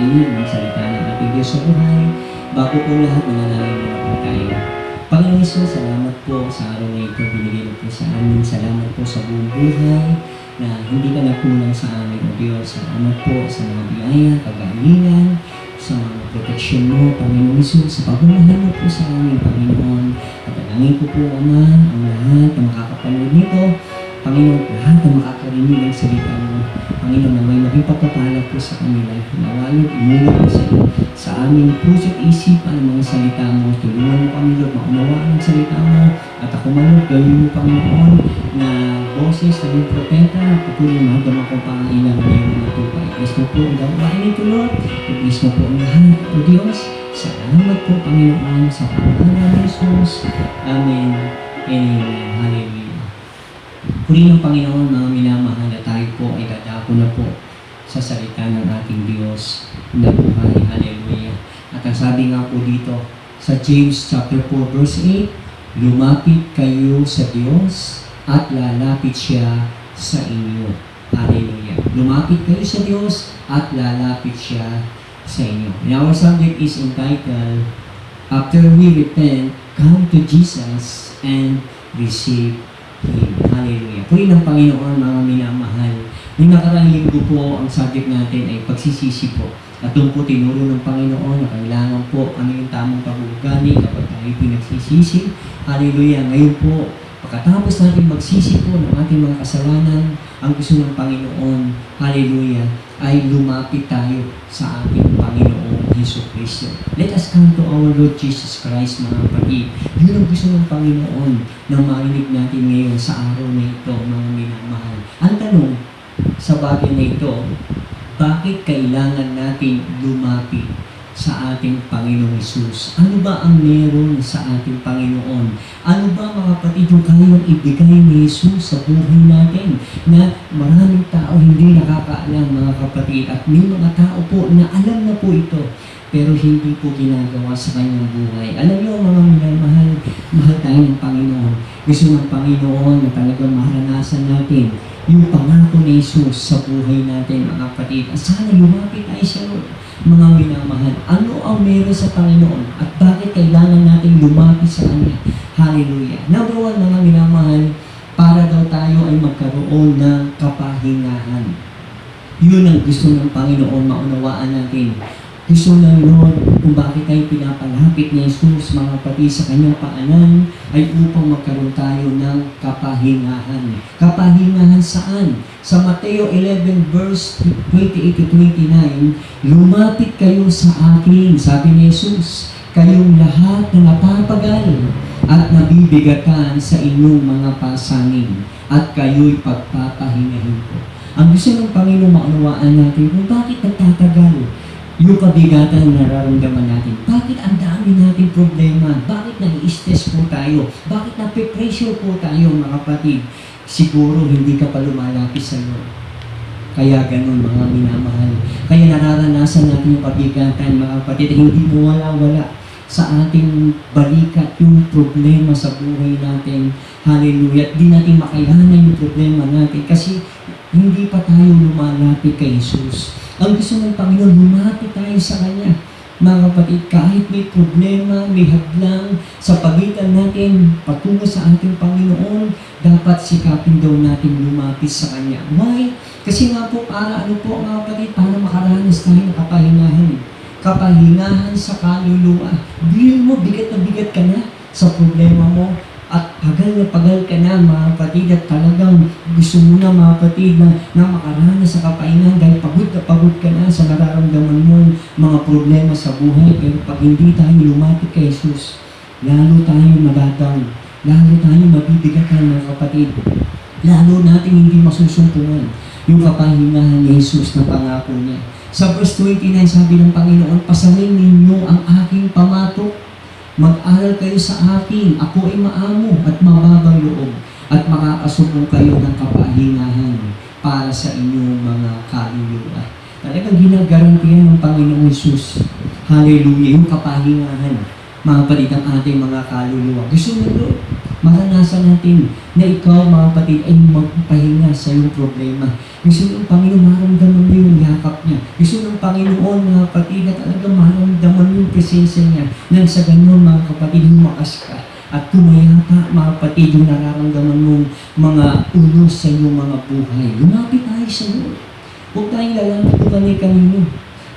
makinig ng salita ng ating Diyos sa buhay. Bago po lahat, manalangin muna po tayo. Panginoon Hesus, salamat po sa araw na ito. Binigay mo po sa amin. Salamat po sa buong buhay na hindi ka nakulang sa amin, O Diyos. Salamat po sa mga biyaya, kagalingan, sa mga proteksyon mo, Panginoon Hesus, sa pagmamahal mo po sa amin, Panginoon. At alangin ko po, Ama, ang lahat na makakapanood nito, Panginoon, lahat na makakarinig ng salita mo, Panginoon, na may maging pagpapala po sa kanila. Nawalog, imulog po sa aming puso't isipan ng mga salita mo. Tulungan mo kami, Lord, maunawaan ang salita mo. At ako man, gawin mo, Panginoon, na boses ng iyong propeta, patuloy na hanggang akong pangailangan ng iyong mga tupay. Ibig mo po ang gawain nito, Lord. Ibig mo po ang lahat, O Diyos. Salamat po, Panginoon, sa pangalan ng Jesus. Amen. Amen. Hallelujah. Purihin ng Panginoon, mga minamahal, na tayo po ay dadako na po sa salita ng ating Diyos na buhay. Hallelujah. At ang sabi nga po dito sa James chapter 4 verse 8, lumapit kayo sa Diyos at lalapit siya sa inyo. Hallelujah. Lumapit kayo sa Diyos at lalapit siya sa inyo. And our subject is entitled, After We Repent, Come to Jesus and Receive Him. Hallelujah. Purihin ng Panginoon, mga minamahal. Yung nakaraang linggo po, ang subject natin ay pagsisisi po. At doon po tinuro ng Panginoon na kailangan po ano yung tamang pag-uugali kapag tayo pinagsisisi. Hallelujah. Ngayon po, pagkatapos natin magsisi po ng ating mga kasalanan, ang gusto ng Panginoon, hallelujah, ay lumapit tayo sa ating Panginoong Jesucristo. Let us come to our Lord Jesus Christ, mga kapatid. Yun ang gusto ng Panginoon na marinig natin ngayon sa araw na ito, mga minamahal. Ang tanong sa bagay na ito, bakit kailangan natin lumapit sa ating Panginoong Hesus? Ano ba ang meron sa ating Panginoon? Ano ba, mga kapatid, yung kayang ibigay ni Hesus sa buhay natin na maraming tao hindi nakakaalam, mga kapatid, at may mga tao po na alam na po ito pero hindi po ginagawa sa kanyang buhay. Alam niyo, mga minamahal, mahal tayo ng Panginoon. Gusto ng Panginoon na talagang maranasan natin yung pangako ni Jesus sa buhay natin, mga kapatid. At sana lumapit tayo sa Lord, mga minamahal. Ano ang meron sa Panginoon at bakit kailangan natin lumapit sa Kanya? Hallelujah. Number one, mga minamahal, para daw tayo ay magkaroon ng kapahingahan. Yun ang gusto ng Panginoon, maunawaan natin. Gusto ng Lord kung bakit tayo pinapalapit ni Jesus, mga kapatid, sa kanyang paanan ay upang magkaroon tayo ng kapahingahan. Kapahingahan saan? Sa Mateo 11 verse 28-29, lumapit kayo sa akin, sabi ni Jesus, kayong lahat na napapagal at nabibigatan sa inyong mga pasanin, at kayo'y pagpapahingahin ko. Ang gusto ng Panginoon, maunawaan natin kung bakit nagtatagal yung kabigatan na nararamdaman natin. Bakit ang dami nating problema? Bakit nai-stress po tayo? Bakit nape-pressure po tayo, mga kapatid? Siguro hindi ka pa lumalapit sa Lord. Kaya ganun, mga minamahal. Kaya nararanasan natin yung kabigatan, mga kapatid. Hindi mo wala-wala sa ating balikat yung problema sa buhay natin. Hallelujah. At di natin makayanan yung problema natin kasi hindi pa tayo lumalapit kay Jesus. Ang gusto ng Panginoon, lumapit tayo sa Kanya. Mga kapatid, kahit may problema, may hadlang sa pagitan natin patungo sa ating Panginoon, dapat sikapin daw natin lumapit sa Kanya. Why? Kasi nga po, para ano po, mga kapatid, para makaranas tayo ng kapahingahan. Kapahingahan sa kaluluwa. Bilin mo, bigat na bigat ka na sa problema mo. At pagal ka na, mga kapatid, at talagang gusto mo na, mga kapatid, na makaranas sa kapahingahan dahil pagod ka na sa nararamdaman mo mga problema sa buhay. Pero pag hindi tayo lumapit kay Jesus, lalo tayo madadang, lalo tayo mabibigatan, mga kapatid. Lalo natin hindi masusumpungan yung kapahingahan ni Jesus na pangako niya. Sa verse 29, sabi ng Panginoon, pasanin ninyo ang aking pamatok. Mag-aral kayo sa akin, ako ay maamo at mababang loob, at makakasubong kayo ng kapahingahan para sa inyong mga kaluluwa. Talagang ginagarantiyan ng Panginoong Hesus. Hallelujah, yung kapahingahan, mga kapatid, ang ating mga kaluluwa. Gusto mo, Lord? maranasan natin na ikaw, mga kapatid, ay magpahinga sa iyong problema. Gusto ng Panginoon maramdaman mo yung yakap niya. Gusto ng Panginoon, mga kapatid, na talagang maramdaman mo yung presensya niya. Nang sa ganun, mga kapatid, lumakas ka. At tumayapa, mga kapatid, yung nararamdaman mong mga unos sa iyong mga buhay. Lumapit tayo sa Lord. Huwag tayong lalamit kung kanino.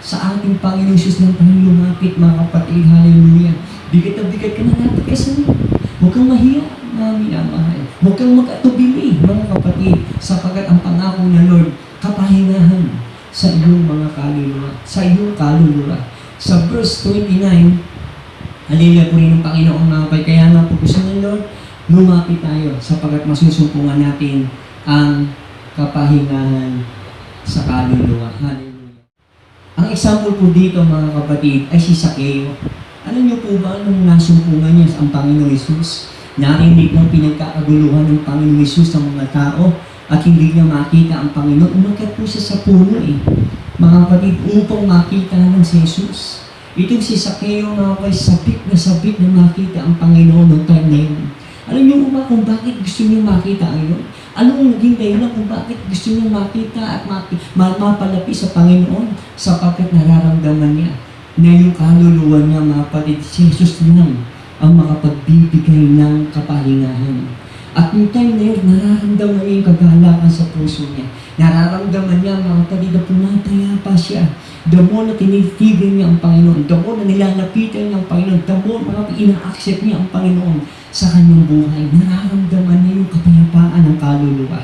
Sa ating Panginoon Jesus ng tayo lumapit, mga kapatid. Hallelujah. Bigat na bigat ka na, lapit ka sa Lord. Huwag kang mahiya, mga minamahal. Huwag kang mag-atubili, mga kapatid, sapagkat ang pangako ng Lord, kapahingahan sa iyong mga kaluluwa, sa iyong kaluluwa. Sa verse 29, hallelujah po rin ng Panginoon, mga kapatid. Kaya nga po gusto ng Lord, lumapit tayo sapagkat masusumpungan natin ang kapahingahan sa kaluluwa. Hallelujah. Ang example po dito, mga kapatid, ay si Sakeo. Alam niyo po ba nung nasumpungan niya ang Panginoong Hesus, narinig ng pinagkakaguluhan ng Panginoong Hesus sa mga tao at hindi niya makita ang Panginoon, umakyat po siya sa puno mga kapatid, upang makita ng si Hesus. Itong si Sakeo, mga kapatid, sabik na makita ang Panginoon noong time na yun. Alam niyo ba kung bakit gusto niya makita ang yun? Anong naging dahilan kung bakit gusto niya makita at mapalapit sa Panginoon? Sapagkat nararamdaman niya na yung kaluluwa niya, mga kapatid, si Jesus lang ang makapagbibigay ng kapahingahan. At yung time na yun, nararamdaman niya yung kagalakan sa puso niya. Nararamdaman niya, mga kapatid, na pumatayapa siya. The more na tinitigil niya ang Panginoon, the more na nilalapitan niya ang Panginoon, the more na ina-accept niya ang Panginoon sa kanyang buhay. Nararamdaman niya yung kapayapaan ng kaluluwa.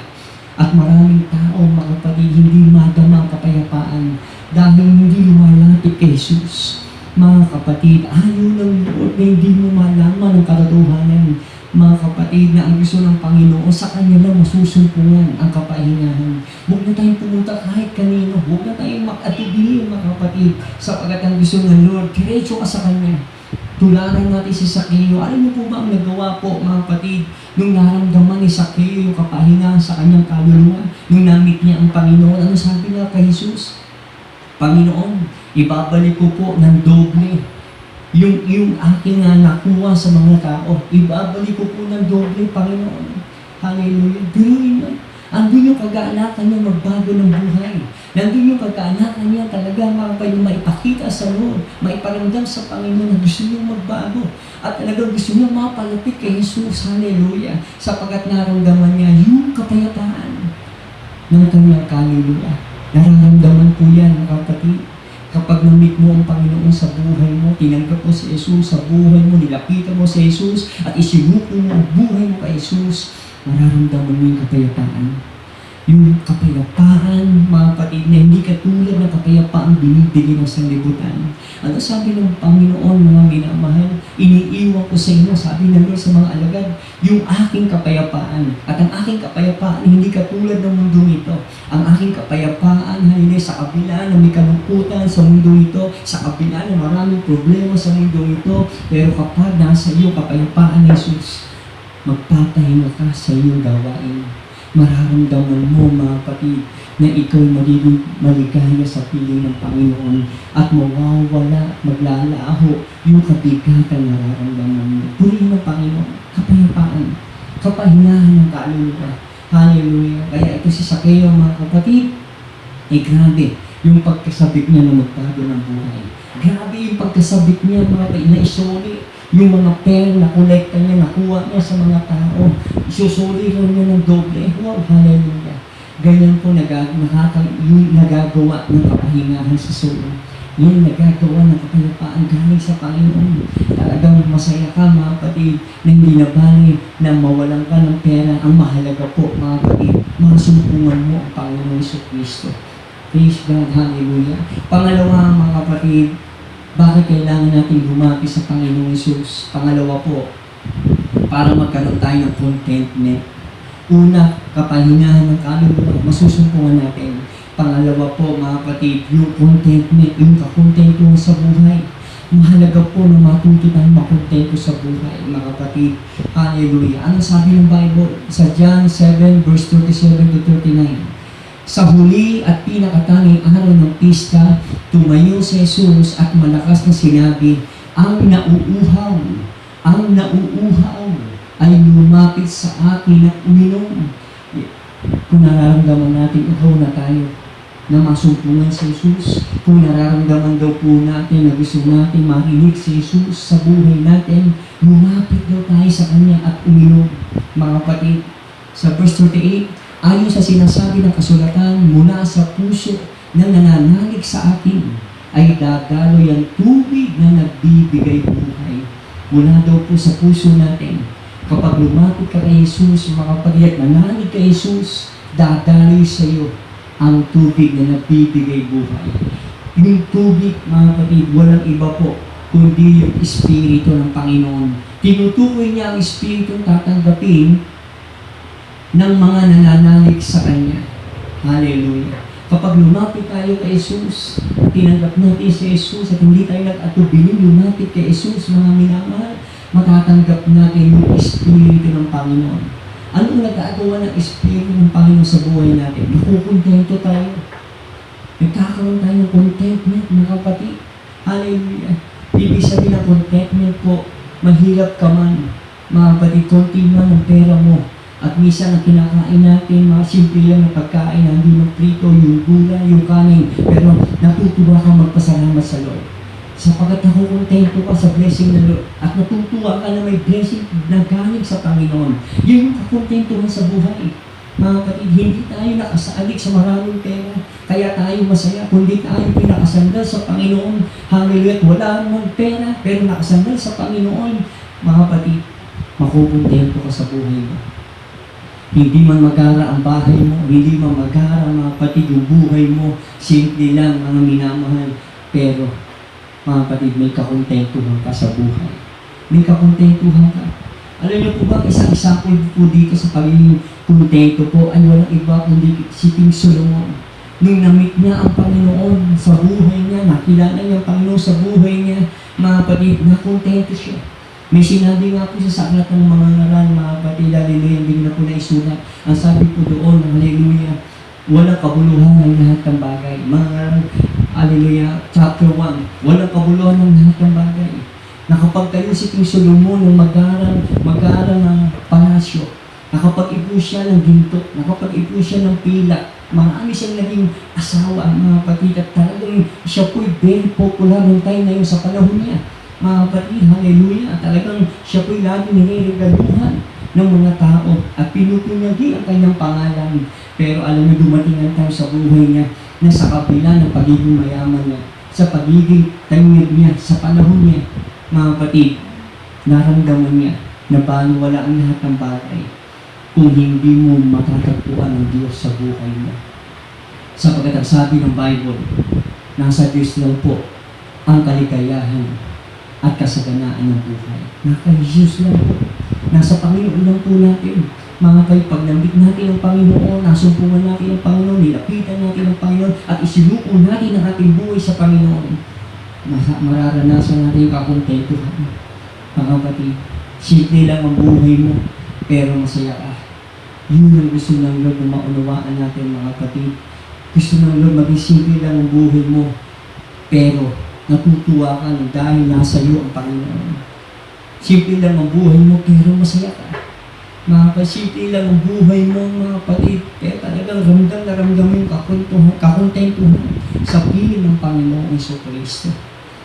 At maraming tao, mga kapatid, hindi madama ang kapayapaan dahil hindi lumalapit kay Jesus. Mga kapatid, ayaw ng Lord na hindi mo malaman ang katotohanan. Mga kapatid, na ang gusto ng Panginoon, sa Kanya lang masusumpungan ang kapahingahan. Huwag na tayong pumunta kahit kanino. Huwag na tayong mag-atubili, mga kapatid, sapagkat ang gusto ng Lord, diretso ka sa Kanya. Tularan natin si Sakeo. Alam mo po ba ang nagawa po, mga kapatid, nung naramdaman ni Sakeo yung kapahingahan sa kanyang kaluluwa, nung namit niya ang Panginoon, ano sabi niya kay Jesus? Panginoon, ibabalik ko po ng doble yung aking nakuha sa mga tao. Ibabalik ko po ng doble, Panginoon. Hallelujah. Biruin mo. Andun yung pag-aanakan niya magbago ng buhay. Nandun yung pag-aanakan niya talaga yung maipakita sa Lord, maiparamdam sa Panginoon na gusto niyang magbago. At talagang gusto niya mapalapit kay Jesus. Hallelujah. Sapagat naramdaman niya yung kapayapaan ng kanyang kaluluwa. Nararamdaman po yan, mga kapatid. Kapag namit mo ang Panginoon sa buhay mo, tinanggap mo si Jesus sa buhay mo, nilapitan mo si Jesus, at isinuko mo ang buhay mo kay Jesus, mararamdaman mo yung kapayapaan. Yung kapayapaan, mga kapatid, na hindi katulad ng kapayapaan binibigay ng sanlibutan. Ano sabi ng Panginoon, mga minamahal? Iniiwan ko sa inyo, sabi ng Lord sa mga alagad, yung aking kapayapaan. At ang aking kapayapaan, hindi katulad ng mundo ito. Ang aking kapayapaan, hindi sa kabila na may kalungkutan sa mundo ito, sa kabila na maraming problema sa mundo ito, pero kapag nasa iyo kapayapaan ni Jesus, magpapahinga ka sa iyong gawain. Mararamdaman mo, mga kapatid, na ikaw magiging maligaya sa piling ng Panginoon at mawawala, maglalaho yung kabigatan na nararamdaman mo. Purihin ng Panginoon, kapayapaan, kapahingahan ng kaluluwa. Hallelujah. Kaya ito si Sakeo, mga kapatid, grabe yung pagkasabik niya na magbago ng buhay. Grabe yung pagkasabik niya, mga kapatid, na isuli yung mga pera na kolekta niya, nakuha niya sa mga tao. Isusuli rin niya ng doble. Wow, hallelujah. Ganyan po yung nagagawa ng kapahingahan sa soul. Yung nagagawa ng kapayapaan galing sa Panginoon. Talagang masaya ka, mga kapatid, na hindi na bali na mawalan ka ng pera. Ang mahalaga po, mga kapatid, masumpungan mo ang Panginoon Jesucristo. Praise God, hallelujah. Pangalawa, mga kapatid, bakit kailangan natin lumapit sa Panginoong Jesus? Pangalawa po, para magkaroon tayo ng contentment. Una, kapahingahan ng kaluluwa, masusumpungan natin. Pangalawa po, mga kapatid, yung contentment, yung kakontento sa buhay. Mahalaga po na matuto tayong makontento sa buhay, mga kapatid. Hallelujah. Ano sabi ng Bible? Sa John 7, verse 37 to 39. Sa huli at pinakatanging araw ng pista, tumayo si Jesus at malakas na sinabi, ang nauuhaw, ay lumapit sa akin at uminom. Kung nararamdaman natin, ikaw na tayo na masumpungan sa Jesus. Kung nararamdaman daw po natin na gusto natin marinig si Jesus sa buhay natin, lumapit daw tayo sa Kanya at uminom. Mga kapatid, sa verse 38, ayon sa sinasabi ng kasulatan, mula sa puso na nananalig sa akin, ay dadaloy ang tubig na nagbibigay buhay. Mula daw po sa puso natin, kapag lumapit ka kay Jesus, mga kapatid, at nanalig kay Jesus, dadaloy sa iyo ang tubig na nagbibigay buhay. Yung tubig, mga kapatid, walang iba po, kundi yung Espiritu ng Panginoon. Tinutukoy niya ang Espiritu tatanggapin ng mga nananalig sa Kanya. Hallelujah. Kapag lumapit tayo kay Jesus, tinanggap natin si Jesus at hindi tayo nag-atubiling lumapit kay Jesus, mga minamahal, matatanggap natin yung Espiritu ng Panginoon. Anong nag-aagawa ng Espiritu ng Panginoon sa buhay natin? Nakukontento tayo. Nagkakaroon tayo ng contentment, mga kapatid. Hallelujah. Ibig sabihin ng contentment po, mahirap ka man, mga kapatid, konti man ang pera mo. At minsan ang kinakain natin, mga simple lang na pagkain, hindi yung prito, yung gulay, yung kanin. Pero natutuwa kang magpasalamat sa Lord. Sapagkat nakukontento ka sa blessing ng Lord. At natutuwa ka na may blessing na galing sa Panginoon. Yun yung kakontentuhan sa buhay. Mga kapatid, hindi tayo nakasalig sa maraming pera. Kaya tayo masaya, kundi tayo pinakasandal sa Panginoon. Hallelujah. Wala namang pera, pero nakasandal sa Panginoon. Mga kapatid, makukontento ka sa buhay mo. Hindi man magara ang bahay mo, hindi man magara mga kapatid yung buhay mo, simple lang mga minamahal. Pero, mga kapatid, may kakontentuhan ka sa buhay. May kakontentuhan ka. Alam niyo po ba, isang example po dito sa pagiging kontento po ay walang iba kundi si King Solomon. Nung na-meet niya ang Panginoon sa buhay niya, nakilala niya ang Panginoon sa buhay niya, mga kapatid, nakontento siya. May sinabi nga po sa aklat ng mga ngaral, mga kapatid, hallelujah, hindi na po naisulat. Ang sabi po doon, hallelujah, walang kabuluhan ng lahat ng bagay. Mga ngaral, hallelujah, chapter 1, walang kabuluhan ng lahat ng bagay. Nakapagtayo si King Solomon ng mag-aaral ng palasyo. Nakapag-ipo siya ng ginto, nakapag-ipo siya ng pila. Marami siyang naging asawa, mga kapatid, at talagang siya po'y very popular ng time na yun sa panahon niya. Mga kapatid, hallelujah, at talagang siya po'y lagi niregaluhan ng mga tao at pinupunyagi ang kanyang pangalan. Pero alam niyo, dumating ang time sa buhay niya na sa kabila ng pagiging mayaman niya, sa pagiging tangid niya, sa panahon niya, mga kapatid, naramdaman niya na paano wala ang lahat ng bagay kung hindi mo matatagpuan ang Diyos sa buhay mo. Sapagkat ang sabi ng Bible, nasa Diyos lang po ang kaligayahan at kasaganaan ng buhay. Nasa Diyos lang po. Nasa Panginoon lang po natin. Mga kayo, pag nambit natin ang Panginoon, nasumpungan natin ang Panginoon, nilapitan natin ang Panginoon, at isinuko natin ang ating buhay sa Panginoon, mararanasan natin yung kakontentuhan. Mga kapatid, simple lang ang buhay mo, pero masaya ka. Yun ang gusto ng Lord na maunawaan natin, mga kapatid. Gusto ng Lord maging simple lang ang buhay mo, pero natutuwa ka dahil nasa iyo ang Panginoon. Simple lang ang buhay mo, pero masaya ka. Mga simple lang ang buhay mo, mga kapatid, kaya talagang ramdam na ramdam mo yung kakontentuhan sa piling ng Panginoong Jesucristo.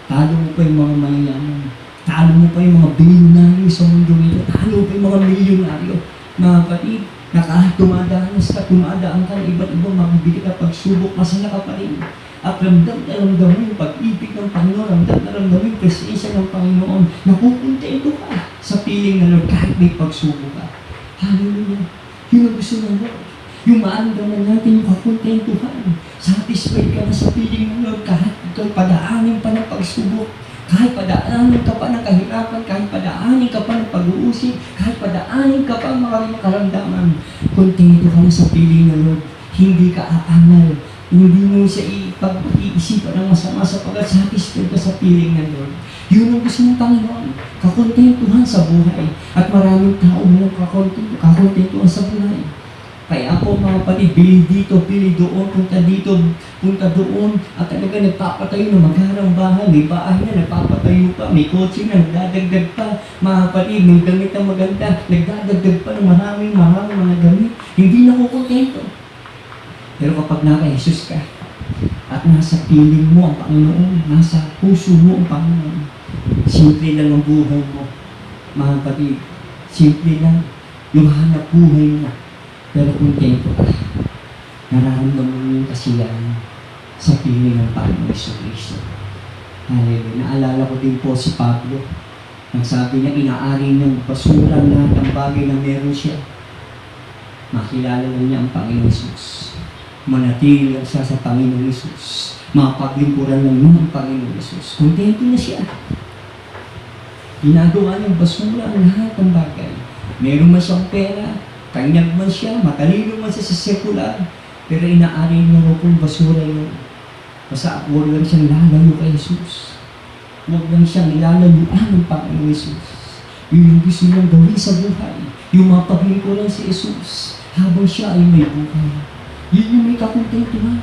Talo mo pa yung mga mayayaman. Talo mo pa yung mga bilyonaryo sa mundo ito. Talo pa yung mga milyonaryo. Mga kapatid, na kahit tumadaan ka, iba't ibang mabibili ka, pagsubok, masaya ka pa rin. At ramdam na ramdam mo yung pag-ibig ng Panginoon, ramdam na ramdam mo yung presensya ng Panginoon. Nakukontento ka sa piling ng Lord kahit may pagsubok ka. Hallelujah. Yun ang gusto ng Lord. Yung maandaman natin yung kakontentuhan. Satisfied ka na sa piling ng Lord kahit ikaw padaanin pa ng pagsubok. Kahit padaanin ka pa ng kahirapan, kahit padaanin ka pa ng pag-uusig, kahit padaanin ka pa ng maraming karamdaman. Kontento ka na sa piling ng Lord. Hindi ka aangal. Hindi mo siya ipag-iisipan ng masama sapagkat satisfied ka sa piling ng Lord. Yun ang gusto ng Panginoon. Kakontentuhan sa buhay. At maraming tao walang kakontentuhan sa buhay. Kaya ako mga kapatid, bili dito, bili doon, punta dito, punta doon, at talaga nagpapatayo ng magharang bahay, may bahay na, nagpapatayo pa, may kotse na, nagdadagdag pa, mga kapatid, may damit na maganda, nagdadagdag pa ng maraming mga damit, hindi na ko kontento. Pero kapag naka-Jesus ka, at nasa piling mo ang Panginoon, nasa puso mo ang Panginoon, simple lang ang buhay mo, mga kapatid, simple lang yung hanap buhay mo. Pero kontento ka, nararamdaman mo yung kasiyahan sa piling ng Panginoon Jesucristo. Hallelujah. Naalala ko din po si Pablo. Nagsabi niya, inaari niyang basura lahat ng bagay na meron siya. Makilala na niya ang Panginoon Jesus. Manatili lang siya sa Panginoon Jesus. Mapaglingkuran lang niya ang Panginoon Jesus. Kontento na siya. Ginagawa niyang basura ang lahat ng bagay. Meron man siyang pera, kanyag man siya, matalino man siya sa sekular, pero inaari niya ro kung basura yun. Basta huwag lang siyang lalayo kay Jesus. Huwag lang siyang ilalayuan ng Panginoon Jesus. Yun yung gusto niyang gawin sa buhay. Yung mapaglingkuran si Jesus habang siya ay may buhay. Yun yung may kakontentuhan.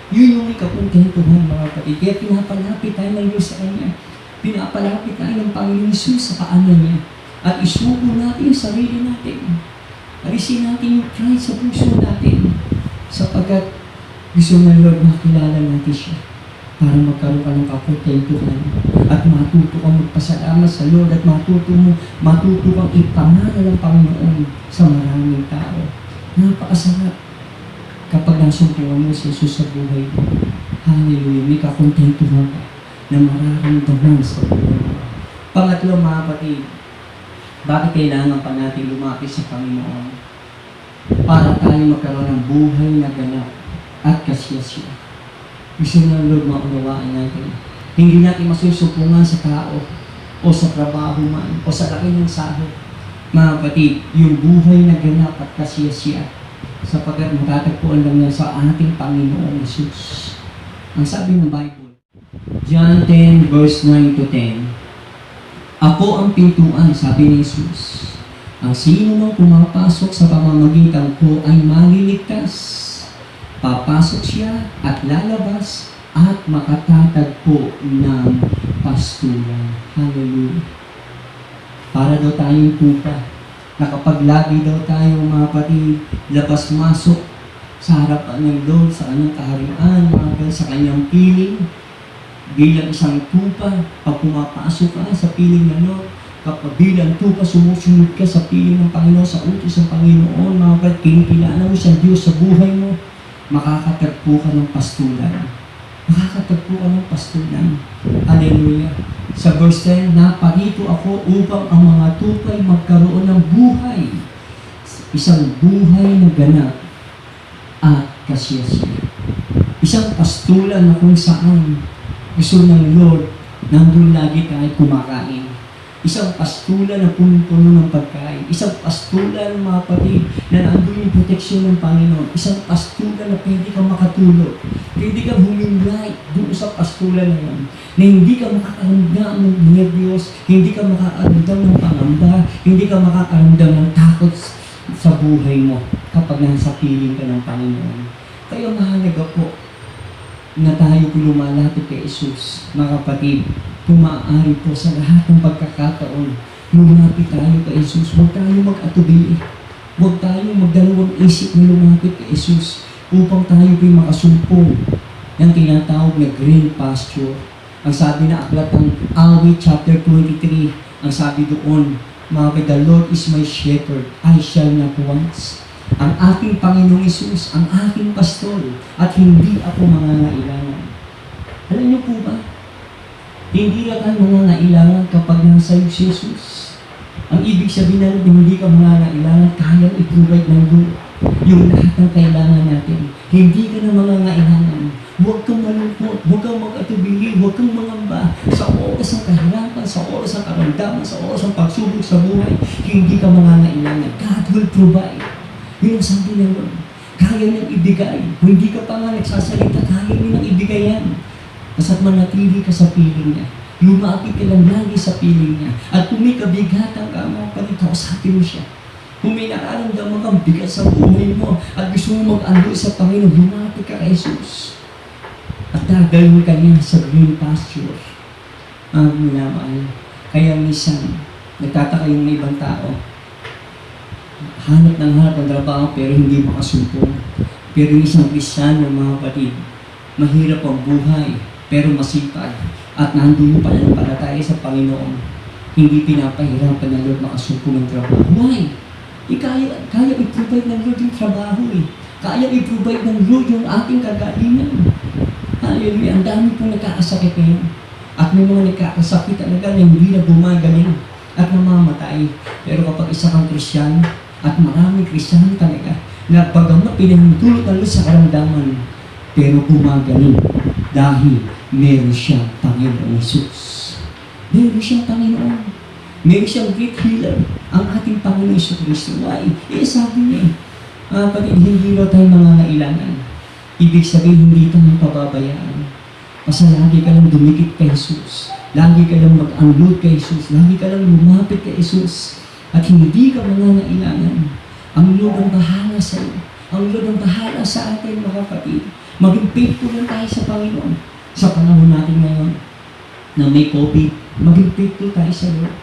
Yun yung may kakontentuhan, mga kapatid. Kaya pinapalapit tayo ng Diyos sa Kanya. Pinapalapit tayo ng Panginoon Jesus sa paanan niya. At isubo natin yung sarili natin. Alisin natin yung pride sa puso natin. Sapagkat gusto ng Lord makilala natin siya. Para magkaroon ka ng kakontentuhan. At matuto kang magpasalamat sa Lord. At matuto kang ipangaral ang Panginoon sa maraming tao. Napakasarap kapag nasumpungan mo si Jesus sa buhay mo. Hallelujah. May kakontentuhan ka na mararamdaman sa buhay mo. Pangatlo, mga kapatid, bakit kailangan pa natin lumapit sa Panginoon? Para tayo magkaroon ng buhay na ganap at kasiyasiya. Gusto ng Lord maunawaan natin. Hindi natin masusumpungan sa tao o sa trabaho man o sa laki ng sahod. Mga kapatid, yung buhay na ganap at kasiyasiya sapagkat matatagpuan lang yan sa ating Panginoong Jesus. Ang sabi ng Bible, John 10 verse 9 to 10, Ako ang pintuan, sabi ni Jesus. Ang sino mang pumapasok sa pamamagitan ko ay maliligtas. Papasok siya at lalabas at makatatagpo ng pastulan. Hallelujah. Para daw tayong tupa, na kapag lagi daw tayo mga kapatid, labas-masok sa harapan ng Lord, sa kanyang kaharian, sa kanyang piling, bilang isang tupa, pag pumapasok ka sa piling ng Lord, kapag bilang tupa, sumusunod ka sa piling ng Panginoon, sa utos ng Panginoon, mga kapatid, kinikilala mo sa Diyos sa buhay mo, makakatagpo ka ng pastulan. Makakatagpo ka ng pastulan. Hallelujah. Sa verse 10, naparito ako upang ang mga tupay magkaroon ng buhay. Isang buhay na ganap at kasiyasiya. Isang pastulan na kung saan gusto ng Lord, nandun lagi tayo kumakain. Isang pastulan na puno-puno ng pagkain. Isang pastulan, mga kapatid, na nandun yung proteksyon ng Panginoon. Isang pastulan na pwede kang makatulog. Pwede kang humimlay doon sa pastulan na yun. Na hindi ka makakaramdam ng nervyos, hindi ka makakaramdam ng pangamba, hindi ka makakaramdam ng takot sa buhay mo kapag nasa piling ka ng Panginoon. Kaya mahalaga po na tayo po lumalapit kay Jesus, mga kapatid, kung maaari po sa lahat ng pagkakataon, lumapit tayo kay Jesus. Huwag tayo mag-atubili. Huwag tayo magdalawang isip na lumapit kay Jesus upang tayo po'y makasumpong ng tinatawag na green pasture. Ang sabi na aklat ng Awit chapter 23, ang sabi doon, mga kapatid, the Lord is my shepherd, I shall not want. Ang aking Panginoong Isus, ang aking pastol, at hindi ako mangangailangan. Alam niyo po ba? Hindi ka mangangailangan kapag nasa iyo si Jesus. Ang ibig sabihin na hindi ka mangangailangan, kayang i-provide ng Lord yung lahat ng kailangan natin. Hindi ka na mangangailangan. Huwag kang malungkot, huwag kang mag-atubili, huwag kang mangamba. Sa oras ng kahirapan, sa oras ng karamdaman, sa oras ng pagsubok sa buhay, hindi ka mangangailangan. God will provide. Yun ang sabi ng Lord. Kaya niyang ibigay. Kung hindi ka pa nga nagsasalita, kaya niyang ibigay yan. Basta't manatili ka sa piling niya. Lumapit ka lang lagi sa piling niya. At kung may kabigatan ka, mga kapatid, kausapin mo siya. Kung may nararamdaman kang bigat sa buhay mo at gusto mo mag-alok sa Panginoon, lumapit ka kay Jesus. At dadalhin ka niya sa green pasture. Ang minamahal. Kaya minsan, nagtataka yung may ibang tao. Hanap ng trabaho pero hindi makasumpong. Pero yung isang Kristiyano, mga kapatid, mahirap ang buhay pero masipag. At nandun yung pananampalataya sa Panginoon. Hindi pinapahirapan ng Lord makasumpong ng trabaho. Why? Kaya i-provide ng Lord yung trabaho eh. Kaya i-provide ng Lord yung ating kagalingan. Hallelujah. Ang dami pong nagkakasakit ngayon. At may mga nagkakasakit talaga na hindi na gumagaling at namamatay. Pero kapag isa kang Kristiyano, at maraming Kristiyano talaga, na bagamat pinahintulot ng Lord sa karamdaman, pero gumagaling dahil meron siyang Panginoon Jesus. Meron siyang Panginoon. Meron siyang great healer, ang ating Panginoon Jesus Kristo. Why? Sabi niya, pati hindi na tayo mangangailangan. Ibig sabihin, hindi tayo pababayaan. Basta lagi ka lang dumikit kay Jesus. Lagi ka lang mag-unload kay Jesus. Lagi ka lang lumapit kay Jesus. At hindi ka mangangailangan. Ang Lord ang bahala sa iyo. Ang Lord ang bahala sa atin, mga kapatid. Maging faithful lang tayo sa Panginoon. Sa panahon natin ngayon, na may COVID, maging faithful tayo sa Lord.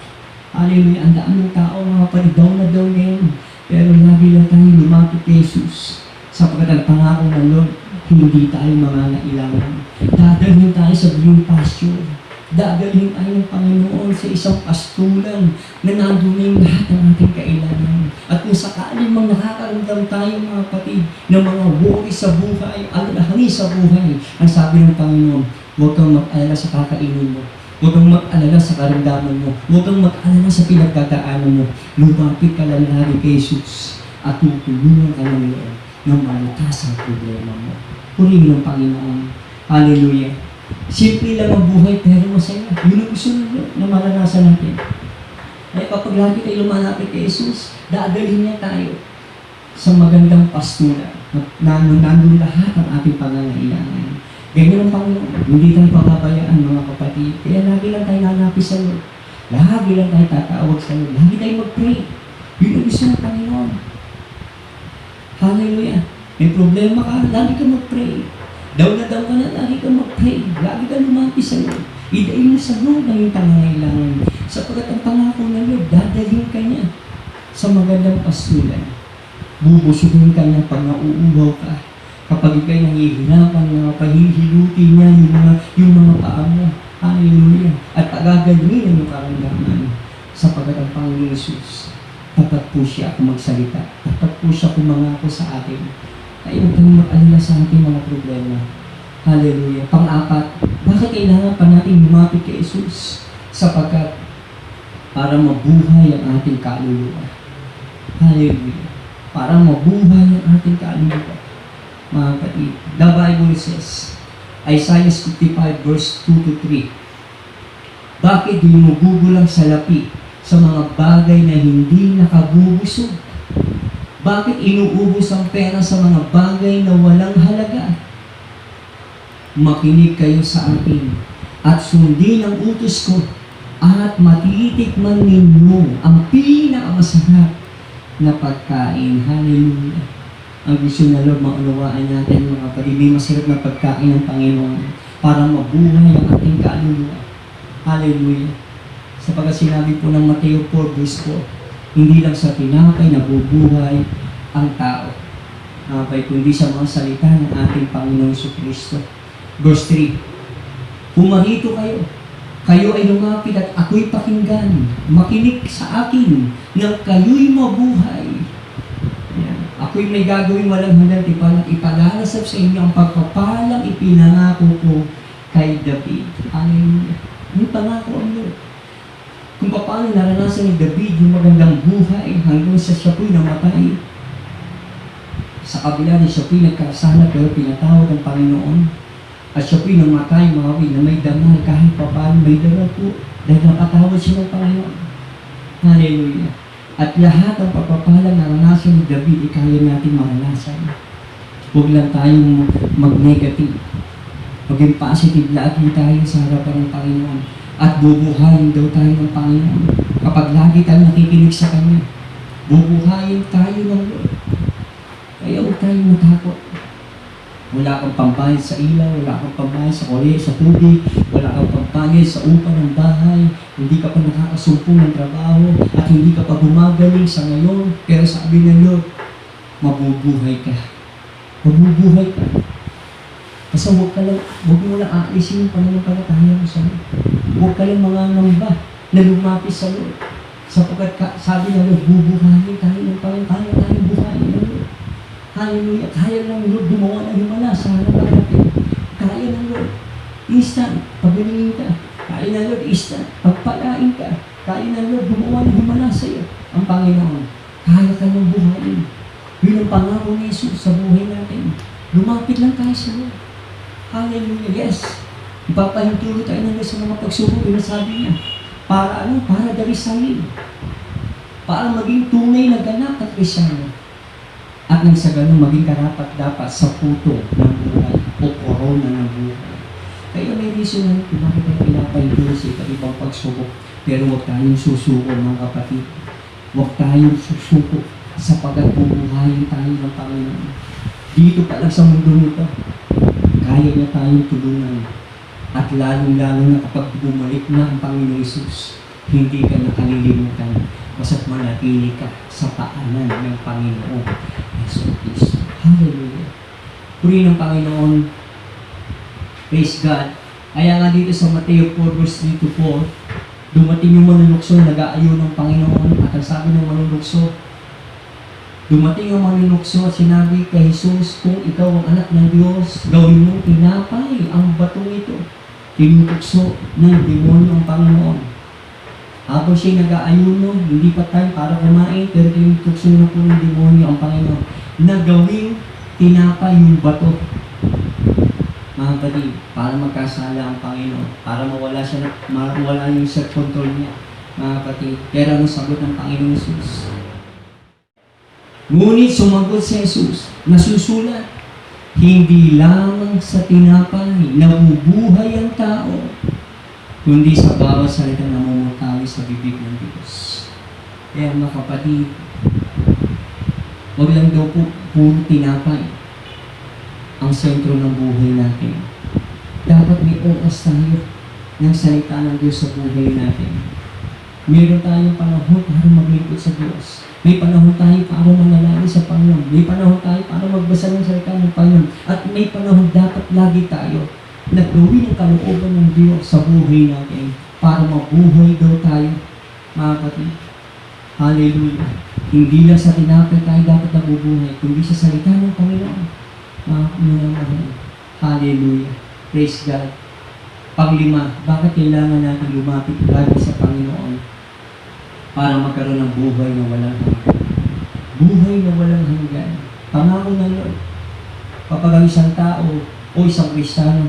Hallelujah. Ang daan ng tao, mga kapatid, down na down ngayon. Pero lagi lang tayo lumapit kay Jesus. Sapagkat ang pangako ng Lord, hindi tayo mangangailangan. Dadalhin tayo sa green pasture. Dadalhin tayo ng Panginoon sa isang pastulan na nandun na yung lahat ng ating kailangan. At kung sakaling mang nakakaramdam tayo, mga kapatid, ng mga worry sa buhay, alalahanin sa buhay, ang sabi ng Panginoon, huwag kang mag-alala sa kakainin mo. Huwag kang mag-alala sa karamdaman mo. Huwag kang mag-alala sa pinagdadaanan mo. Lumapit ka lang lagi kay Jesus at tutulungan ka ng Lord ng malutas ang problema mo. Purihin ng Panginoon. Hallelujah. Simple lang ang buhay pero masaya. Yun ang gusto na maranasan natin. Ay kapag lagi tayo lumalapit kay Jesus, dadalhin niya tayo sa magandang pastulan na nandun lahat ang ating pangangailangan. Ganyan ang Panginoon. Hindi tayo pababayaan, mga kapatid. Kaya lagi lang tayo lalapit sa Lord. Lagi lang tayo tatawag sa Lord. Lagi tayo mag-pray. Yun ang gusto ng Panginoon. Hallelujah. May problema ka, lagi ka mag-pray. Daw na ka na, lagi ka mag-pray. Lagi ka lumapit sa Lord. Idain mo sa Lord ang iyong pangangailangan. Sapagkat ang pangako ng Lord, dadalhin ka niya sa magandang pastulan. Bubusugin ka niya pag nauuhaw ka. Kapag ika'y nangihirapan na pahihilutin niya yung mga paa mo. Hallelujah. At pagagaling ang karamdaman. Sapagkat ang Panginoon Jesus, tapat po siya kung magsalita. Tapat po siya kung mangako sa atin. Kaya huwag kang mag-alala sa ating mga problema. Hallelujah. Pang-apat, bakit kailangan pa natin lumapit kay Jesus? Sapagkat para mabuhay ang ating kaluluwa. Hallelujah. Para mabuhay ang ating kaluluwa. Mga kapatid, the Bible says, Isaiah 55 verse 2-3, bakit di mo gugulang salapi sa mga bagay na hindi nakabubusog? Bakit inuubos ang pera sa mga bagay na walang halaga? Makinig kayo sa akin at sundin ang utos ko at matitikman ninyo ang pinakamasarap na pagkain. Hallelujah. Ang gusto na Lord, maunawaan natin mga kapatid, may masarap na pagkain ng Panginoon para mabuhay ang ating kaluluwa. Hallelujah. Sapagkat sinabi po ng Mateo 4 verse 4, hindi lang sa tinapay nabubuhay ang tao, kundi sa mga salita ng ating Panginoon Jesucristo. Verse 3, pumarito kayo, kayo ay lumapit at ako'y pakinggan, makinig sa akin nang kayo'y mabuhay. Yan. Ako'y may gagawin walang hanggan tipan at ipalalasap sa inyo ang pagpapalang ipinangako ko kay David. Hallelujah. May pangako ang Lord. Kung paano naranasan ni David yung magandang buhay hanggang sa siya po'y namatay. Sa kabila ni siya po'y nagkasala pero pinatawad ng Panginoon. At siya po'y namatay mga kapatid na may damay kahit paano may damay po dahil napatawad siya ng Panginoon. Hallelujah. At lahat ng pagpapalang naranasan ni David ay kaya natin maranasan. Huwag lang tayong mag-negative. Maging positive lagi tayo sa harapan ng Panginoon. At bubuhayin daw tayo ng Panginoon kapag lagi tayo nakikinig sa Kanya. Bubuhayin tayo ng Lord. Kaya huwag tayong matakot. Wala kang pambayad sa ilaw, wala kang pambayad sa kuryente, sa tubig, wala kang pambayad sa upa ng bahay, hindi ka pa nakakasumpong ng trabaho, at hindi ka pa gumagaling sa ngayon. Pero sabi ng Lord, mabubuhay ka. Mabubuhay ka. Kasi huwag mo lang aalisin yung pananampalataya mo sa Lord. Huwag ka lang mangangamba na lumapit sa Lord. Sapagkat sabi ng Lord, bubuhayin tayo ng Panginoon, kaya tayong buhayin ng Lord. Hallelujah. Kaya ng Lord gumawa ng himala sa harapan natin. Kaya ng Lord. Instant. Pagbalingin ka. Kaya ng Lord. Instant. Pagpalain ka. Kaya ng Lord gumawa ng himala sa iyo. Ang Panginoon. Kaya ka ng buhayin. Yun ang pangako ni Jesus sa buhay natin. Lumapit lang tayo sa Lord. Hallelujah. Yes. Ipapahintulot tayo ng Diyos sa mga pagsubok. Yung sabi niya. Para ano? Para dalisayin. Para maging tunay na ganap at Krisyano. At nang sa ganun, maging karapat-dapat sa puto ng buhay o korona ng buhay. Kaya may reason na kung bakit tayo pinapahintulot sa ibang pagsubok. Pero huwag tayong susuko, mga kapatid. Huwag tayong susuko sapagkat bubuhayin tayo ng Panginoon. Dito pa lang sa mundo nito, kaya niya tayong tulungan. At lalong-lalo na kapag bumalik na ang Panginoon Jesus, hindi ka nakalilimutan. Basta't manatili ka sa paanan ng Panginoon Jesus Cristo. Hallelujah. Purihin ng Panginoon. Praise God. Kaya nga dito sa Mateo 4 verse 3 to 4, dumating yung manunukso, nag-aayo ng Panginoon, at ang sabi ng manunukso, dumating ang manunukso at sinabi kay Jesus, kung ikaw ang anak ng Diyos, gawin mong tinapay ang batong ito. Tinutokso ng demonyo ang Panginoon. Habang siya nag-aayuno, hindi pa time para kumain, pero tinutokso na po ng demonyo ang Panginoon na gawing tinapay yung bato. Mga kapatid, para magkasala ang Panginoon, para mawala yung self-control niya. Mga kapatid, pero ang sagot ng Panginoon Jesus. Ngunit sumagot si Jesus, nasusulat, hindi lamang sa tinapay nabubuhay ang tao, kundi sa bawat salita na namumutawi sa bibig ng Diyos. Kaya mga kapatid, huwag lang daw po puro tinapay ang sentro ng buhay natin. Dapat may oras tayo ng salita ng Diyos sa buhay natin. Meron tayong panahon para maglingkod sa Diyos. May panahon tayo para manalangin sa Panginoon. May panahon tayo para magbasa ng salita ng Panginoon. At may panahon dapat lagi tayo nagawin ang kalooban ng Diyos sa buhay natin para mabuhay daw tayo, mga kapatid. Hallelujah. Hindi lang sa tinapay tayo dapat nabubuhay, kundi sa salita ng Panginoon. Mga kapatid. Hallelujah. Praise God. Panglima, bakit kailangan natin lumapit lagi sa Panginoon? Para magkaroon ng buhay na walang hanggan. Buhay na walang hanggan. Pangako ng Lord. Kapag ang isang tao o isang Kristiyano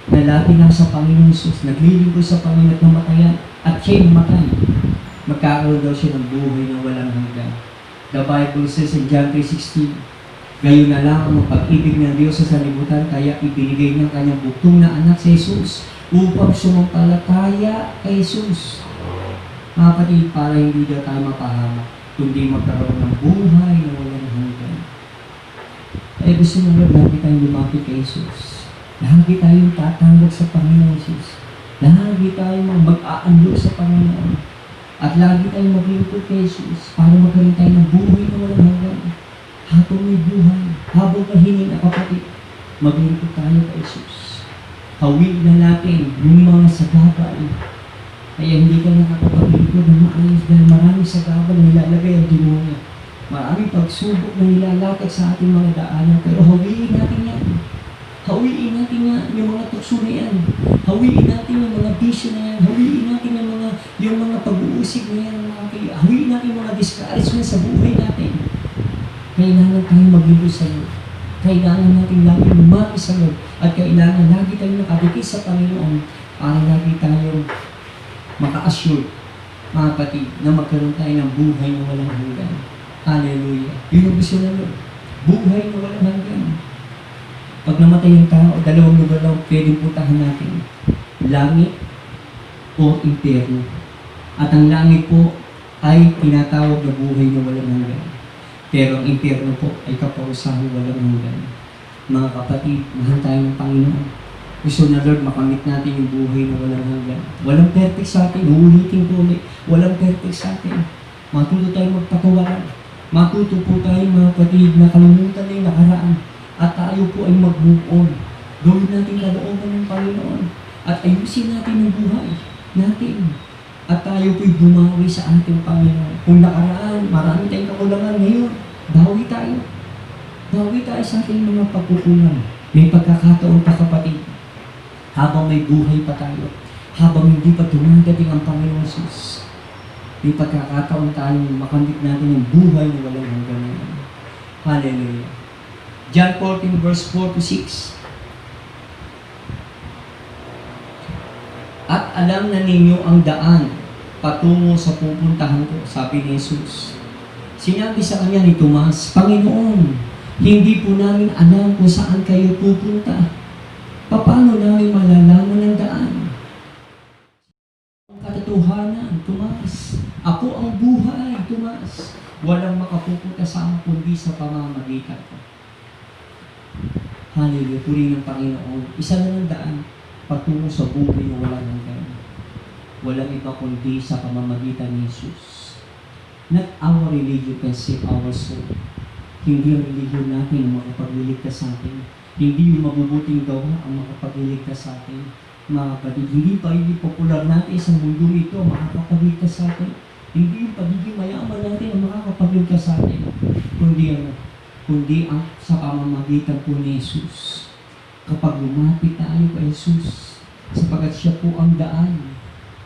na lagi nasa Panginoon Jesus, naglilingkod sa Panginoon at namatayan, at siya'y namatay, magkakaroon daw siya ng buhay na walang hanggan. The Bible says in John 3:16, gayon na lang ang pag-ibig ng Diyos sa sanlibutan, kaya ibinigay niya kanyang bugtong na anak si Jesus upang sumampalataya kay Jesus. Mga kapatid, para hindi daw tayo mapahamak, kundi magkaroon ng buhay na walang hanggan. Ay gusto mo na lagi tayong lumapit kay Jesus. Lagi tayong tatawag sa Panginoon Jesus. Lagi tayong mag-aanlo sa Panginoon. At lagi tayong maglingkod kay Jesus para magkaroon tayo ng buhay na walang hanggan. Habang may buhay, habang kahiling na kapatid, maglingkod tayo kay Jesus. Hawin na natin yung mga sagabal. Kaya hindi ka nakakapaglingkod ng maayos dahil maraming sagabal na nilalagay ang demonyo. Maraming pagsubok na nilalakad sa ating mga daanan. Pero hawiin natin yan. Hawiin natin yan, yung mga tukso na yan. Hawiin natin yung mga bisyo na yan. Hawiin natin yung mga pag-uusig na yan. Hawiin natin yung mga discouragement sa buhay natin. Kailangan tayo maglingkod sa Lord. Kailangan natin lagi lumapit sa Lord. At kailangan lagi tayo nakadikit sa Panginoon para lagi tayo maka-assure, mga kapatid, na magkaroon tayo ng buhay na walang hanggan. Hallelujah. Yun ang gusto na Lord. Buhay na walang hanggan. Pag namatay yung tao, dalawang lugar lang pwedeng puntahan natin. Langit o impyerno. At ang langit po ay tinatawag na buhay na walang hanggan. Pero ang impyerno po ay kaparusahang walang hanggan. Mga kapatid, mahal tayo ng Panginoon. Gusto na Lord, makamit natin yung buhay na walang hanggan. Walang perfect sa atin, uulitin ko ulit. Walang perfect sa atin. Matuto tayo magpatawaran. Matuto po tayo mga kapatid na kalimutan na yung nakaraan. At tayo po ay mag-move on. Gawin natin kalooban ng Panginoon. At ayusin natin ang buhay natin. At tayo po'y bumawi sa ating Panginoon. Kung nakaraan, marami tayong kakulangan ngayon. Bawi tayo. Bawi tayo sa ating mga pagkukulang. May pagkakataon pa kapatid. Habang may buhay pa tayo. Habang hindi pa dumadating ang Panginoon Jesus. May pagkakataon tayong makamit natin ang buhay na walang hanggan ngayon. Hallelujah. John 14 verse 4 to 6. At alam na ninyo ang daan patungo sa pupuntahan ko, sabi ni Jesus. Sinabi sa kanya ni Tomas, Panginoon, hindi po namin alam kung saan kayo pupunta. Paano namin malalaman ang daan? Ang katotohanan, Tomas. Ako ang buhay, Tomas. Walang makapupunta sa akin kundi sa pamamagitan ko. Hallelujah, puri ng Panginoon. Isa lang ang daan patungo sa buhay na walang hanggan. Walang iba kundi sa pamamagitan ni Jesus. Not our religion can save our soul. Hindi ang religion natin ang makapagliligtas sa atin. Hindi yung mabubuting gawa ang makapagliligtas sa atin. Mga kapatid, hindi pagiging popular natin sa mundo ito ang makakapagligtas sa atin. Hindi yung pagiging mayaman natin ang makakapagligtas sa atin. Kundi ang sa pamamagitan po ni Jesus. Kapag lumapit tayo kay Jesus, sapagat siya po ang daan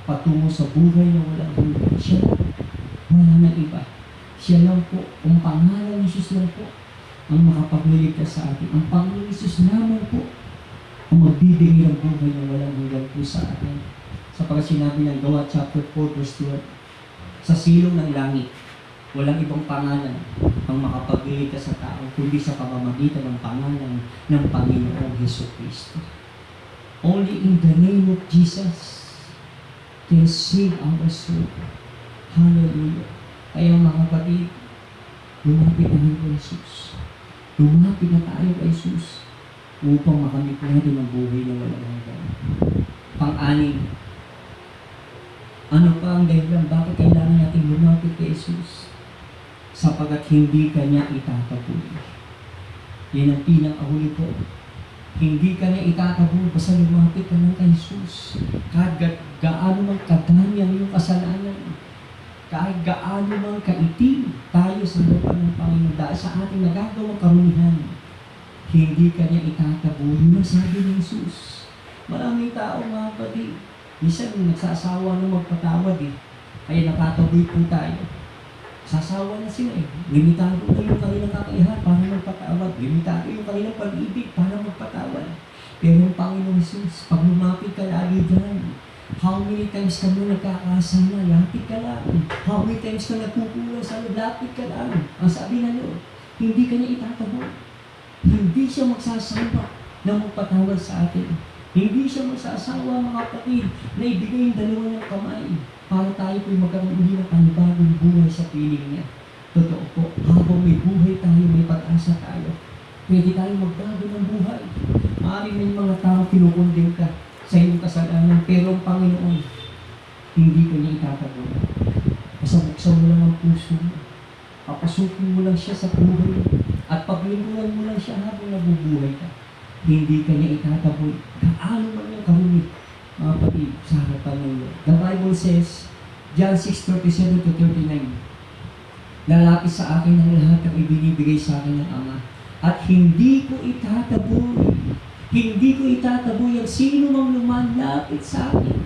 patungo sa buhay na walang hanggan. Siya lang, wala na iba. Siya lang po, ang pangalan ni Jesus lang po ang makapagliligtas sa atin. Ang Panginoon Jesus naman po ang magbibigay ng buhay na walang hanggan po sa atin. Sapagat sinabi ng Gawa chapter 4 verse 12, sa silong ng langit, walang ibang pangalan ang makapagliligtas sa tao kundi sa pamamagitan ng pangalan ng Panginoong Jesucristo. Only in the name of Jesus can save our soul. Hallelujah. Kaya mga kapatid, lumapit na kay Jesus. Lumapit na tayo kay Jesus upang makamit natin ang buhay na walang hanggan. Pang-anim, ano pa ang dahilan bakit kailangan natin lumapit kay Jesus? Sapagat hindi kanya itataboy. Yan ang pinakahuli po. Hindi kanya itataboy basta lumapit ka lang kay Jesus. Kahit gaano mang kadami ang iyong kasalanan, kahit gaano mang kaitim tayo sa harapan ng Panginoon dahil sa ating nagagawang karumihan, hindi kanya itataboy. Yun ang sabi ni Jesus. Maraming tao mga kapatid, minsan nagsasawa na magpatawad kaya nakataboy po tayo. Sasawa na sila Limitado na yung kanilang kakayahan para magpatawad. Limitado yung kanilang pag-ibig para magpatawad. Pero yung Panginoon Jesus, pag lumapit ka lagi dyan, how many times ka mo nagkakasala, lapit ka lang. How many times ka nagkukulang sa lapit ka lang. Ang sabi na Lord, hindi ka niya itataboy. Hindi siya magsasawa na magpatawad sa atin. Hindi siya magsasawa mga kapatid na ibigay yung dalawa ng kamay para tayo po'y magkaroon uli ng panibagong buhay sa piling niya. Totoo po, habang may buhay tayo, may pag-asa tayo, pwede tayo magbago ng buhay. Maaaring may mga tao kinukundin ka sa iyong kasalanan, pero ang Panginoon, hindi ko niya itataboy. Basta buksan mo lang ang puso mo. Papasukin mo lang siya sa buhay mo. At paglingkuran mo lang siya habang nabubuhay ka. Hindi ka niya itataboy. Gaano man yung karumi, mga kapatid, sa harapan ng Lord. The Bible says, John 6:37 to 39, lalapit sa akin ang lahat ng ibinibigay sa akin ng Ama. At hindi ko itataboy. Hindi ko itataboy ang sino mang lumalapit sa akin.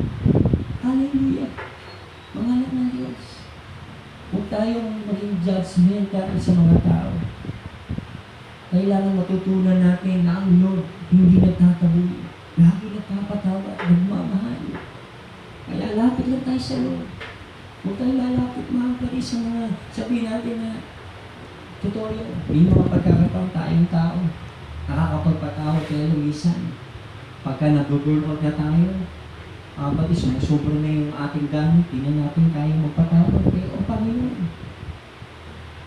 Hallelujah. Mga anak ng Diyos. Huwag tayong maging judgmental sa mga tao. Kailangan matutunan natin na ang Lord hindi nagtataboy. Lagi nagpapatawad, nagmamahal. Kaya lapit lang tayo sa Lord. Huwag tayo lalapit mga kapatid sa mga sabihin natin na totoo yun. May mga pagkakataon tayong tao. Nakakapagpatawad kaya lumisan. Pagka nag-burn out na tayo, pati sumusobra na yung ating gamit, di na natin kaya magpatawad. Kaya, o Panginoon,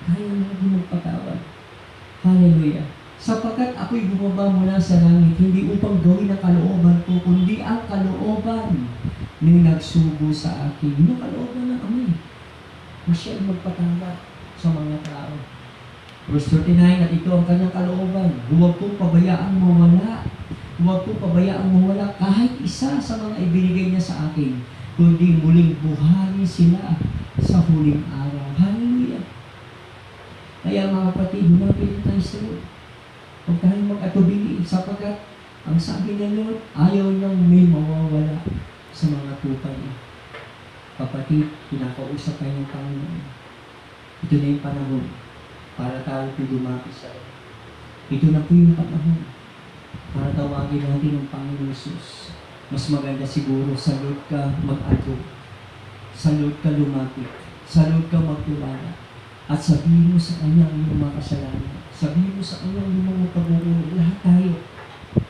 kaya natin magpatawad. Hallelujah. Sapagkat ako'y bumaba mula sa langit, hindi upang gawin ang kalooban ko, kundi ang kalooban ng nagsugo sa akin. Yung kalooban ng Ama na siya ay magpatawad sa mga tao. Verse 39, at ito ang kanyang kalooban. Huwag kong pabayaang mawala. Huwag kong pabayaang mawala kahit isa sa mga ibinigay niya sa akin, kundi muling buhayin sila sa huling araw. Hallelujah. Kaya mga kapatid, humapit tayo sa Lord. Huwag tayong mag-atubili sapagkat ang sabi ng Lord, ayaw niyang may mawawala sa mga tupay. Kapatid, pinakausap tayo ng Panginoon. Ito na yung panahon para tayo lumapit sa Lord. Ito na po yung panahon para tawagin natin ang Panginoon Jesus. Mas maganda siguro sa Lord ka mag-atub, sa Lord ka lumapit, sa Lord ka magtulala, at sabihin mo sa Kanya ang iyong mga kasalanan. Sabihin mo sa Kanya ang iyong mga pagkukulang. Lahat tayo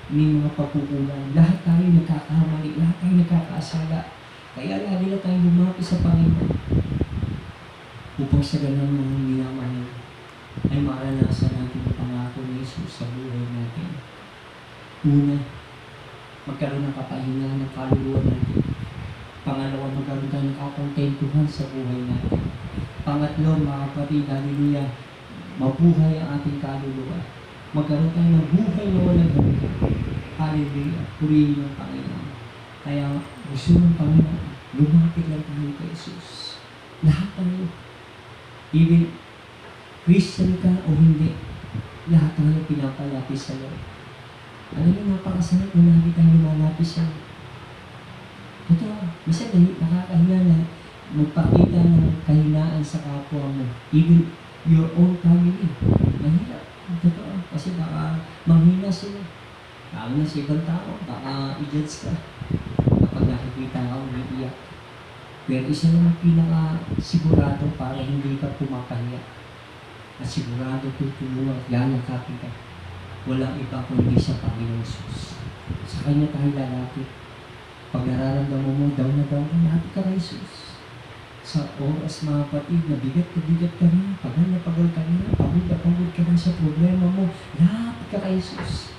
may mga pagkukulang. Lahat tayo nagkakamali. Lahat tayo nagkakasala. Kaya lagi na tayo lumapit sa Panginoon upang sa ganang mga minamahal ay maranasan natin ang pangako ni Jesus sa buhay natin. Una, magkaroon ng kapahingahan ng kaluluwa natin. Pangalawa, magkaroon tayo ng kakontentuhan sa buhay natin. Pangatlo, mga kapatid, hallelujah, mabuhay ang ating kaluluwa. Magkaroon tayo ng buhay na walang hanggan. Hallelujah, purihin ng Panginoon. Kaya gusto ng Panginoon, lumapit lang tayo kay Jesus. Lahat tayo, even Christian ka o hindi, lahat tayo pinapalapis sa Lord. Alam mo, napakasarap na lagi tayo lumalapis sa Lord. Ito, minsan nakakahiya na magpakita ng kahinaan sa kapwa mo. Even your own family. Mahirap. Totoo. Kasi baka manghina sila. Lalo na sa ibang tao, baka i-judge ka. Kapag nakikita ka, umiiyak. Pero isa naman pinaka-sigurado para hindi ka pumakahiya. At sigurado tutulungan, lalakapin ka. Walang iba kundi sa Panginoon Jesus. Sa Kanya tayo lalapit. Pag nararamdaman mo, down na down ka, lapit ka kay Jesus. Sa oras, mga kapatid, nabigat ka na, pagal na pagod ka na sa problema mo, lapit ka kay Jesus.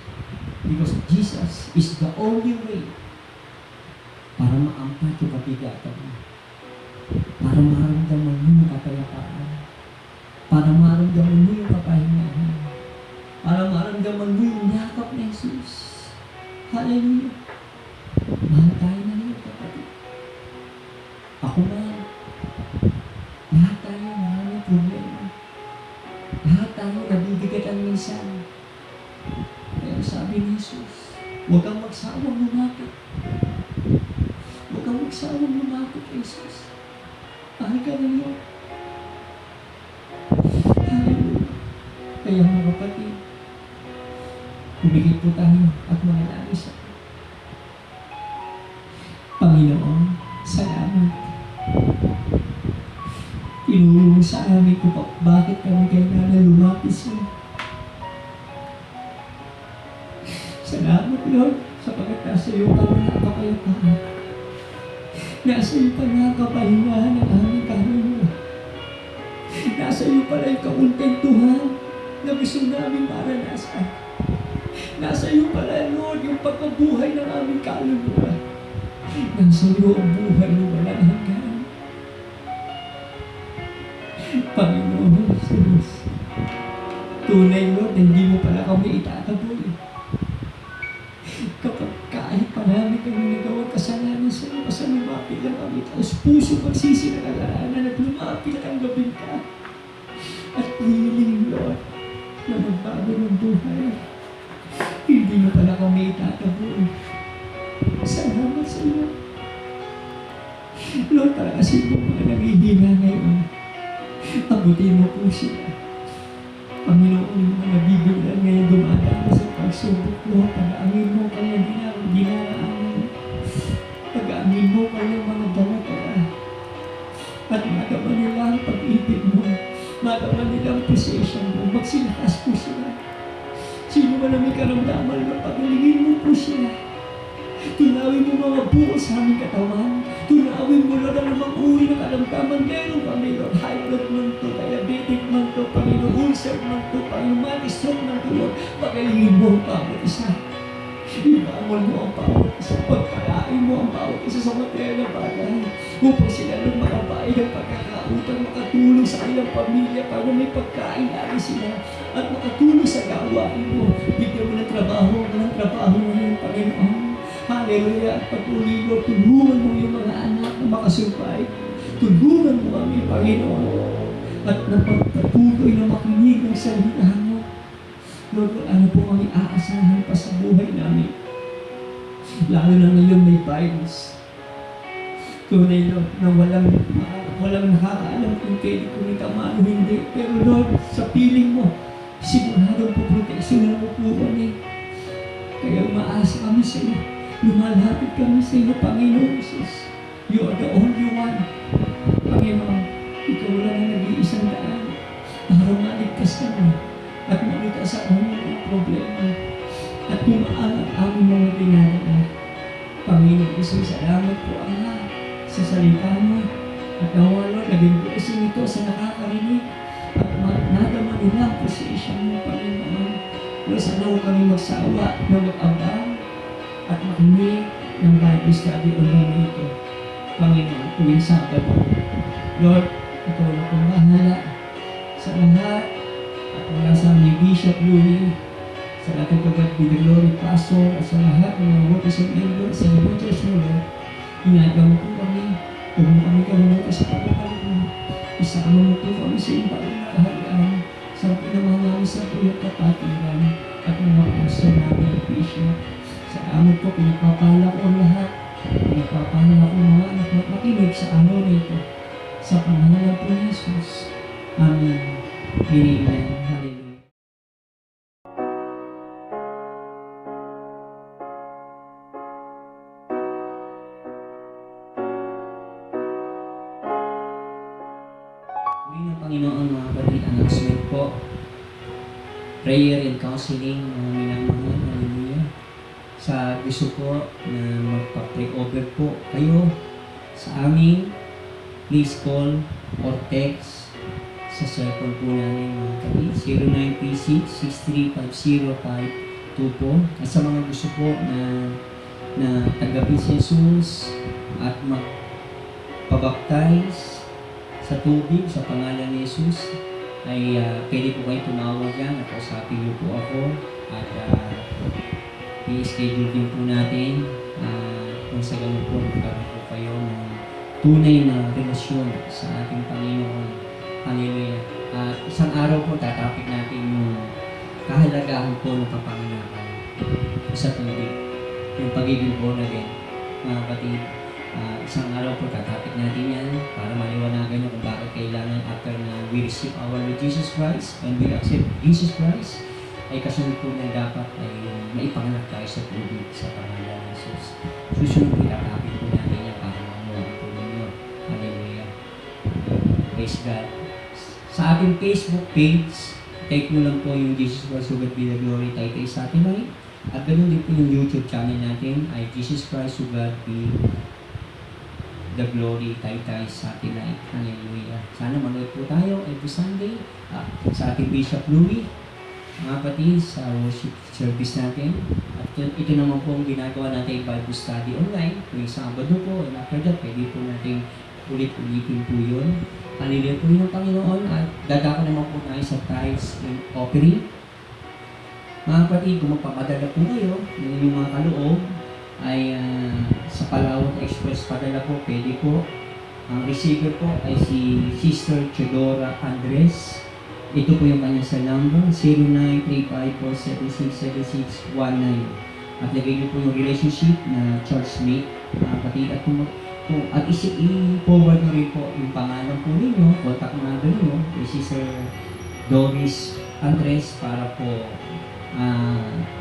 Because Jesus is the only way para maampat yung kabigatan mo. Para maramdaman mo yung kapayapaan. Para maramdaman mo yung kapahingahan. Para maramdaman mo yung yakap ni Jesus. Hallelujah. Mahal tayo na yun, kapatid. Ako man. Lahat tayo maraming problema. Lahat tayo nabibigatan minsan. Kaya sabi ni Jesus, huwag kang magsawang lumapit. Huwag kang magsawang lumapit kay Jesus. Mahal ka na yun. Hallelujah. Kaya mga kapatid, humigit po tayo at manalangin sa Panginoon, salamat. Tinuro sa amin ko bakit kami kailangan lumapit sa iyo. Salamat, Lord, sapagkat nasa iyo pa na kapayapaan. Nasa iyo pa na kapahingahan ng aming kaluluwa. Nasa iyo pa na yung kakontentuhan na gusto namin maranasan. Nasa iyo pa na, Lord, yung pagkabuhay ng aming kaluluwa. Nasa iyo ang buhay na walang hanggan. Panginoon Jesus, tunay, Lord, hindi mo pala kami itataboy. Kapag kahit pa namin kami nagawang kasalanan sa iyo, basta lumapit lang kami, tapos puso magsisi na kalalanan at lumapit ang gabing ka. At hiling, Lord, na magbago ng buhay. Hindi mo pala kami itataboy. Salamat sa iyo. Lord, para kasi po mga nangihina ngayon, abutin mo po sila. Panginoon, yung mga bibilan ngayon dumadaan sa pagsubok, Lord, pag-amin mo kanyang dinaraanan. Pag-amin mo kanyang mga dala-dala. At madama nila ang pag-ibig mo. Madama nila ang possession mo. Magsilakas po sila. Sino man ang may karamdaman, pagalingin mo po sila. Tunawin mo mga buo sa aming katawan. Tunawin mo, Lord, ang mga uri ng kalamdaman meron kami, Lord. High blood man to, diabetic man to, Panginoon, ulcer man to, Panginoon, stroke man to, Lord. Pagalingin mo ang bawat isa. Ibangon mo ang bawat isa. Pagpalain mo ang bawat isa sa material na bagay. Upang sila, Lord, makabain ng pagkakautang, makatulong sa kanilang pamilya para may pagkain lagi sila. At makatulong sa gawain mo. Bigyan mo ng trabaho ngayon, Panginoon. Hallelujah. At patuloy, Lord, tulungan mo yung mga anak na makasurvive. Tulungan mo kami, Panginoon. At napagpatuloy na makinig ng salita mo. Lord, ano po kami aasahan pa sa buhay namin. Lalo na ngayon may virus. Tunay, Lord, na walang nakakaalam kung kailan kumita man o hindi. Pero Lord, sa piling mo, siguradong puproteksyonan mo po kami. Kaya umaasa kami sa iyo. Lumalapit kami sa iyo, Panginoon Jesus. You are the only one. Panginoon, ikaw lang ang nag-iisang daan para maligtas kami at maligtas sa aming problema at kumaan ang aming mga dinadala. Panginoon Jesus, salamat po, Ama, sa salita mo at nawa, Lord, naging blessing ito sa nakakarinig at nadama nila ang position mo, Panginoon. Lord, sana huwag kami magsawa na mag-abang at makinig ng Bible study online na ito. Panginoon, tuwing Sabado. Lord, ikaw na kong bahala sa lahat at mula sa aming Bishop Louie, sa lahat ng Kagad Glory Pastor at sa lahat ng mga workers and elders sa ibang church mo, Lord. Inagaw mo po kami. Huwag mo kami kalimutan sa pagkakalit mo. Isama mo po kami sa iyong pagkakahalian sa pinamahangami sa tuyong kapatiran at mga pastor namin at Bishop. Salamat po, pinagpapala ko ang lahat. Pinagpapala ko mga anak na makinig sa araw na ito. Sa pangalan po ni Jesus. Amen. Amen. Hallelujah. Ng Panginoon, mga kapatid, announcement po. Prayer and counseling, mga minamahal. Hallelujah. Sa gusto po na magpa-pray over po kayo sa amin, please call or text sa cellphone po namin, mga kapatid, 0936-6350524. At sa mga gusto po na tanggapin si Jesus at magpabaptize sa tubig sa pangalan ni Jesus, ay pwede po kayo tumawag yan at usapin niyo po ako at i-schedule din po natin kung sa ganun po magkaroon po kayo ng tunay na relasyon sa ating Panginoon. Hallelujah. At isang araw po tatapik natin yung kahalagahan po ng kapanganakan sa tubig, yung pagiging born again. Mga kapatid, isang araw po tatapik natin yan para maliwanagan nyo kung bakit kailangan after na we receive our Lord Jesus Christ and we accept Jesus Christ, ay kasunod po na dapat ay maipanganak tayo sa tubig sa pangalan ng Jesus. Susunod po tatapik po natin yan para mamuha po ninyo. Hallelujah. Praise God. Sa ating Facebook page, take nyo lang po yung Jesus Christ Sugat Be the Glory Taytay Satellite. At ganoon din po yung YouTube channel natin ay Jesus Christ Sugat Be the Glory Taytay Satellite. Hallelujah. Sana manood po tayo every Sunday sa ating Bishop Louie, mga kapatid, sa worship service natin. At ito naman po ang ginagawa natin Bible study online. Kung Sabado po, and after that, pwede po natin ulit-ulitin po yun. Hallelujah po yun ng Panginoon. At dadaka naman po tayo sa tithes and offering. Mga kapatid, kung magpapadala po kayo, yun yung mga kaloob, ay sa Palawan Express padala po, pwede po. Ang receiver po ay si Sister Chedora Andres. Ito po yung kanyang cell number, 0935-476-7619. At lagay niyo po yung relationship na churchmate, mga kapatid. At i-forward nyo rin po yung pangalan po ninyo, contact number nyo, kay Sister Doris Andres para po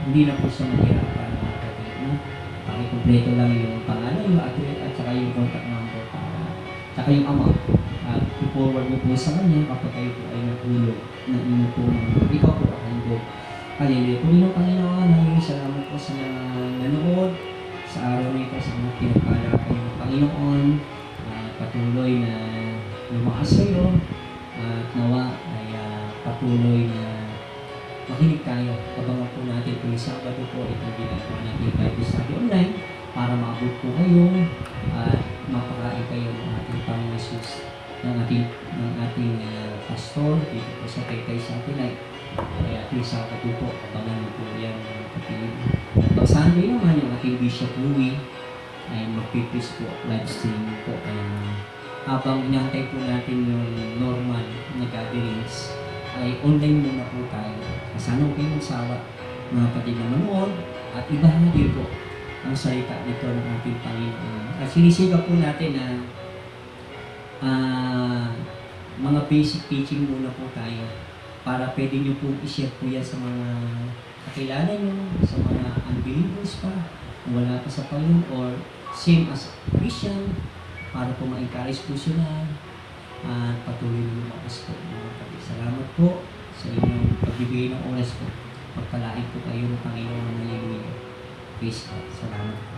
hindi na po siya mahirapan, mga kapatid. Pakikumpleto lang yung pangalan nyo at saka yung contact number saka yung amount. At i-forward mo po sa kanya kapag kayo po ay natulog na inyo po ikaw po ang handog. Hallelujah. Puri ng Panginoon, salamat po sa mga nanood sa araw na ito, sa mga pinagpala kayo ng Panginoon, patuloy na lumakas kayo, at nawa ay patuloy na makinig tayo. Abangan po natin kung Sabado po itong ginagawa natin Bible Study Online para maabot po kayo at mapakain kayo ng ating Panginoon Jesus, ng ating pastor dito po sa Taytay Satellite. Kaya ating Sabado po, abangan mo po yan mga kapatid. At pag Sunday naman, yung ating Bishop Louie ay magpipis po, live streaming po. Kaya habang inantay po natin yung normal na gatherings, ay online muna po tayo. Sana huwag kayong magsawa, mga kapatid na manood, at ibahagi po ang salita nito ng ating Panginoon. At sinisigaw po natin na mga basic teaching muna po tayo para pwede nyo po i-share po yan sa mga kakilala nyo, sa mga unbelievers pa, kung wala pa sa Panginoon, or same as Christian, para po ma-encourage po sila at patuloy na lumakas po. Salamat po sa inyong pagbibigay ng oras po. Pagpalain po kayo ng Panginoon ng Hallelujah. Praise God. Salamat po.